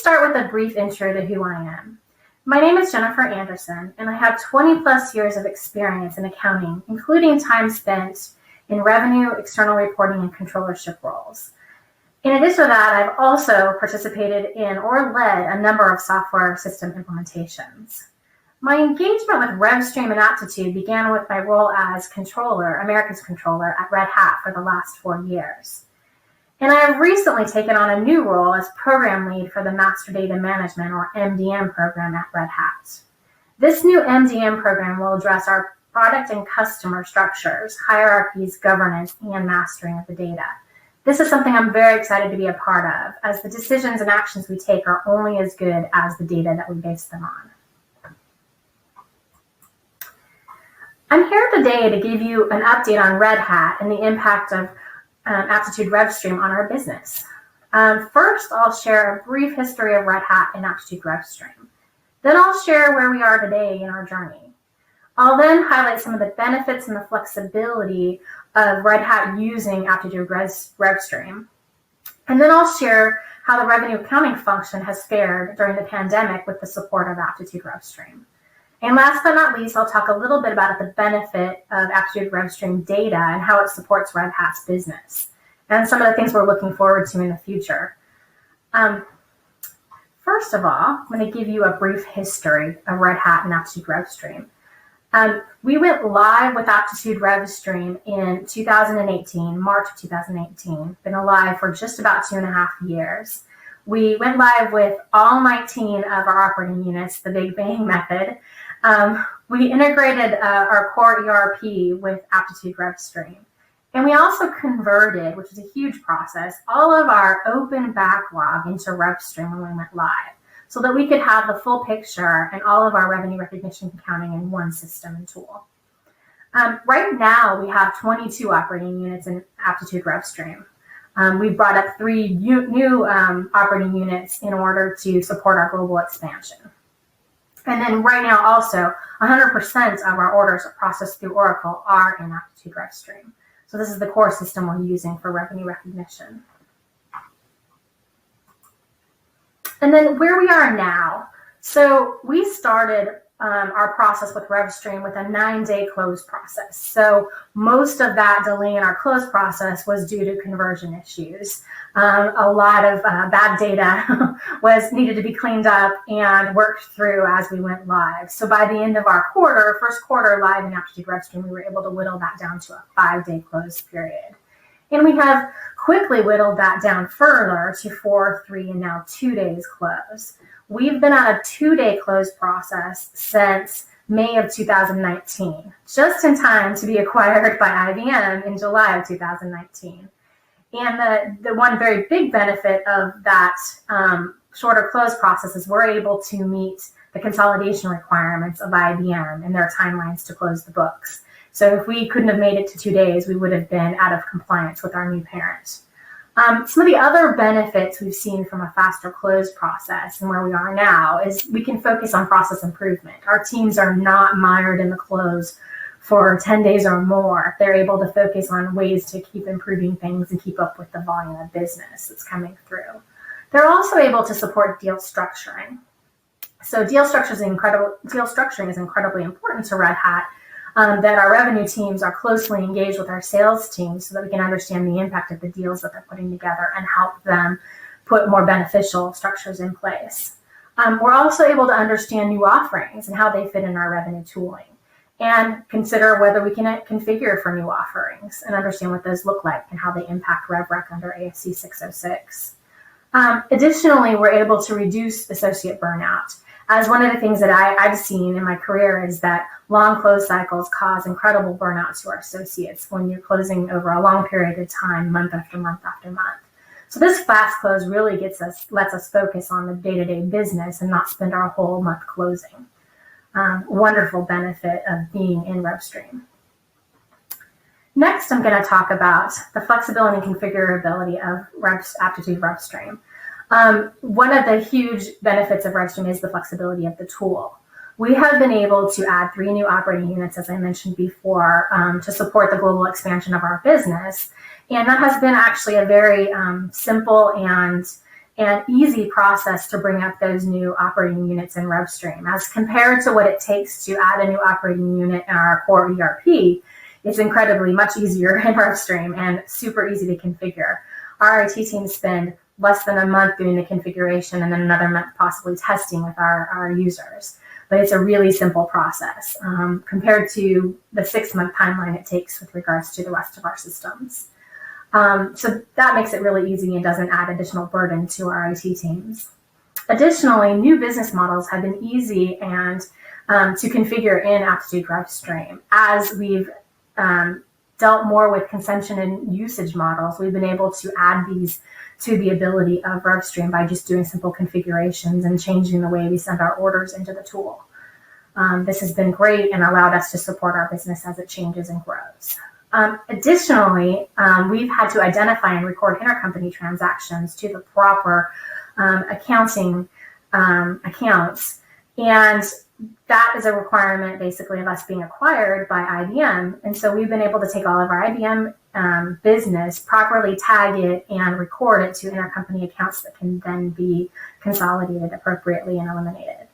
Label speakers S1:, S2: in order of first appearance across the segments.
S1: start with a brief intro to who I am. My name is Jennifer Anderson, and I have 20 plus years of experience in accounting, including time spent in revenue, external reporting, and controllership roles. In addition to that, I've also participated in or led a number of software system implementations. My engagement with RevStream and Aptitude began with my role as controller, America's controller at Red Hat for the last 4 years. And I have recently taken on a new role as program lead for the Master Data Management or MDM program at Red Hat. This new MDM program will address our product and customer structures, hierarchies, governance, and mastering of the data. This is something I'm very excited to be a part of, as the decisions and actions we take are only as good as the data that we base them on. I'm here today to give you an update on Red Hat and the impact of Aptitude RevStream on our business. First, I'll share a brief history of Red Hat and Aptitude RevStream. Then I'll share where we are today in our journey. I'll then highlight some of the benefits and the flexibility of Red Hat using Aptitude RevStream. And then I'll share how the revenue accounting function has fared during the pandemic with the support of Aptitude RevStream. And last but not least, I'll talk a little bit about the benefit of Aptitude RevStream data and how it supports Red Hat's business, and some of the things we're looking forward to in the future. First of all, I'm going to give you a brief history of Red Hat and Aptitude RevStream. We went live with Aptitude RevStream in 2018, March of 2018, been alive for just about 2.5 years. We went live with all 19 of our operating units, the Big Bang method. We integrated our core ERP with Aptitude RevStream. And we also converted, which is a huge process, all of our open backlog into RevStream when we went live, so that we could have the full picture and all of our revenue recognition accounting in one system and tool. Right now, we have 22 operating units in Aptitude RevStream. We've brought up 3 new operating units in order to support our global expansion. And then right now also, 100% of our orders processed through Oracle are in Aptitude RevStream. So this is the core system we're using for revenue recognition. And then where we are now. So we started our process with RevStream with a 9-day close process. So most of that delay in our close process was due to conversion issues. A lot of bad data was needed to be cleaned up and worked through as we went live. So by the end of our first quarter live in Aptitude RevStream, we were able to whittle that down to a 5-day close period. And we have quickly whittled that down further to 4, 3, and now 2 days close. We've been on a 2-day close process since May of 2019, just in time to be acquired by IBM in July of 2019. And the one very big benefit of that shorter close process is we're able to meet the consolidation requirements of IBM and their timelines to close the books. So if we couldn't have made it to 2 days, we would have been out of compliance with our new parent. Some of the other benefits we've seen from a faster close process and where we are now is we can focus on process improvement. Our teams are not mired in the close for 10 days or more. They're able to focus on ways to keep improving things and keep up with the volume of business that's coming through. They're also able to support deal structuring. So deal structuring is incredibly important to Red Hat. That our revenue teams are closely engaged with our sales teams so that we can understand the impact of the deals that they're putting together and help them put more beneficial structures in place. We're also able to understand new offerings and how they fit in our revenue tooling, and consider whether we can configure for new offerings and understand what those look like and how they impact RevRec under ASC 606. Additionally, we're able to reduce associate burnout. As one of the things that I've seen in my career is that long close cycles cause incredible burnout to our associates when you're closing over a long period of time, month after month after month. So this fast close really lets us focus on the day-to-day business and not spend our whole month closing. Wonderful benefit of being in RevStream. Next, I'm going to talk about the flexibility and configurability of Aptitude RevStream. One of the huge benefits of RevStream is the flexibility of the tool. We have been able to add 3 new operating units, as I mentioned before, to support the global expansion of our business. And that has been actually a very simple and and easy process to bring up those new operating units in RevStream. As compared to what it takes to add a new operating unit in our core ERP, it's incredibly much easier in RevStream and super easy to configure. Our IT teams spend less than a month doing the configuration and then another month possibly testing with our users. But it's a really simple process compared to the 6-month timeline it takes with regards to the rest of our systems. So that makes it really easy and doesn't add additional burden to our IT teams. Additionally, new business models have been easy and to configure in Aptitude RevStream. As we've dealt more with consumption and usage models, we've been able to add these to the ability of RevStream by just doing simple configurations and changing the way we send our orders into the tool. This has been great and allowed us to support our business as it changes and grows. Additionally, we've had to identify and record intercompany transactions to the proper accounting accounts, and that is a requirement basically of us being acquired by IBM. And so we've been able to take all of our IBM business, properly tag it, and record it to intercompany accounts that can then be consolidated appropriately and eliminated.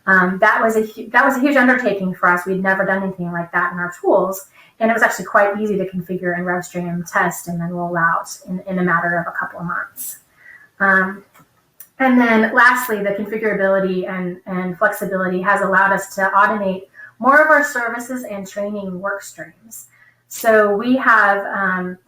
S1: That was a huge undertaking for us. We'd never done anything like that in our tools, and it was actually quite easy to configure in RevStream, test, and then roll out in a matter of a couple of months. And then lastly, the configurability and flexibility has allowed us to automate more of our services and training work streams. So we have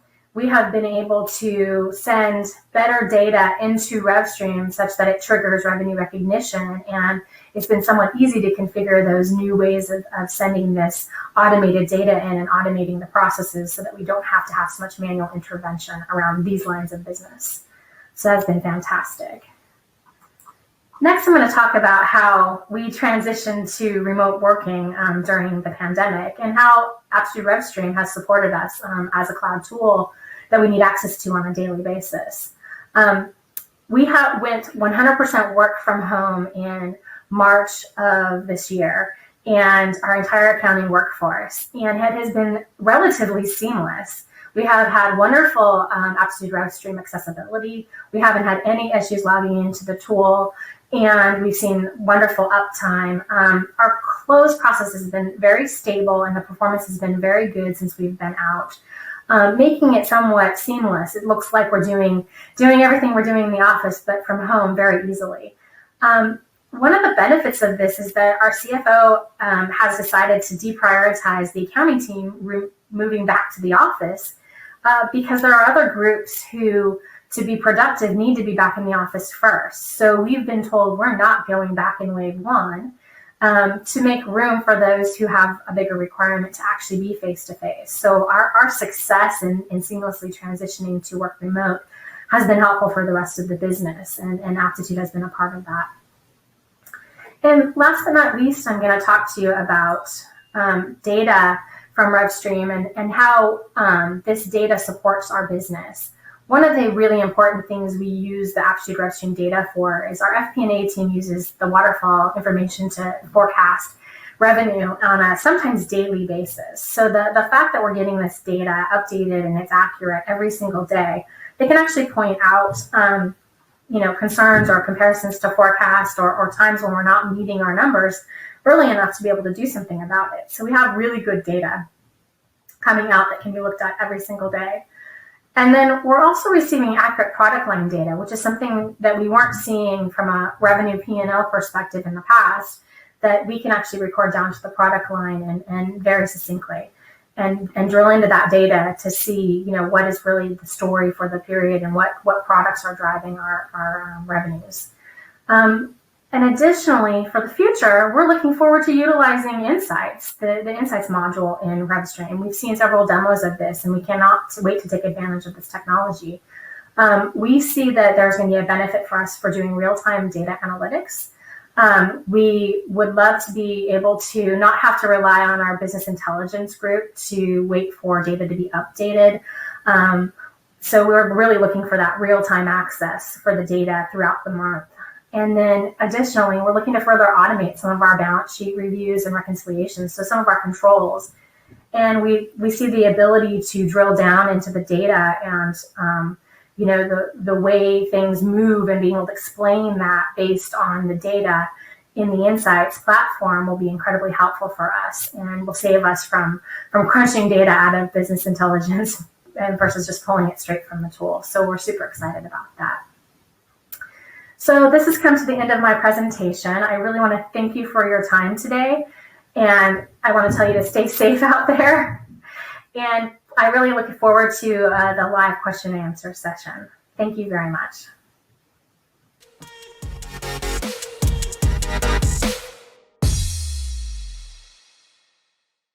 S1: been able to send better data into RevStream such that it triggers revenue recognition, and it's been somewhat easy to configure those new ways of sending this automated data in and automating the processes so that we don't have to have so much manual intervention around these lines of business. So that's been fantastic. Next, I'm going to talk about how we transitioned to remote working during the pandemic and how Aptitude RevStream has supported us as a cloud tool that we need access to on a daily basis. We went 100% work from home in March of this year, and our entire accounting workforce, and it has been relatively seamless. We have had wonderful Aptitude RevStream accessibility. We haven't had any issues logging into the tool, and we've seen wonderful uptime. Our close process has been very stable, and the performance has been very good since we've been out, making it somewhat seamless. It looks like we're doing everything we're doing in the office, but from home very easily. One of the benefits of this is that our CFO has decided to deprioritize the accounting team moving back to the office because there are other groups who, to be productive, need to be back in the office first. So we've been told we're not going back in wave one to make room for those who have a bigger requirement to actually be face-to-face. So our success in seamlessly transitioning to work remote has been helpful for the rest of the business, and Aptitude has been a part of that. And last but not least, I'm going to talk to you about data from RevStream and how this data supports our business. One of the really important things we use the Aptitude RevStream data for is our FP&A team uses the waterfall information to forecast revenue on a sometimes daily basis. So the fact that we're getting this data updated and it's accurate every single day, they can actually point out concerns or comparisons to forecast or times when we're not meeting our numbers early enough to be able to do something about it. So we have really good data coming out that can be looked at every single day. And then we're also receiving accurate product line data, which is something that we weren't seeing from a revenue P&L perspective in the past, that we can actually record down to the product line and very succinctly and drill into that data to see, what is really the story for the period and what products are driving our revenues. And additionally, for the future, we're looking forward to utilizing Insights, the Insights module in RevStream. We've seen several demos of this, and we cannot wait to take advantage of this technology. We see that there's going to be a benefit for us for doing real-time data analytics. We would love to be able to not have to rely on our business intelligence group to wait for data to be updated. So we're really looking for that real-time access for the data throughout the month. And then additionally, we're looking to further automate some of our balance sheet reviews and reconciliations, so some of our controls. And we see the ability to drill down into the data and, the way things move and being able to explain that based on the data in the Insights platform will be incredibly helpful for us and will save us from crunching data out of business intelligence and versus just pulling it straight from the tool. So we're super excited about that. So this has come to the end of my presentation. I really want to thank you for your time today. And I want to tell you to stay safe out there. And I really look forward to the live question and answer session. Thank you very much.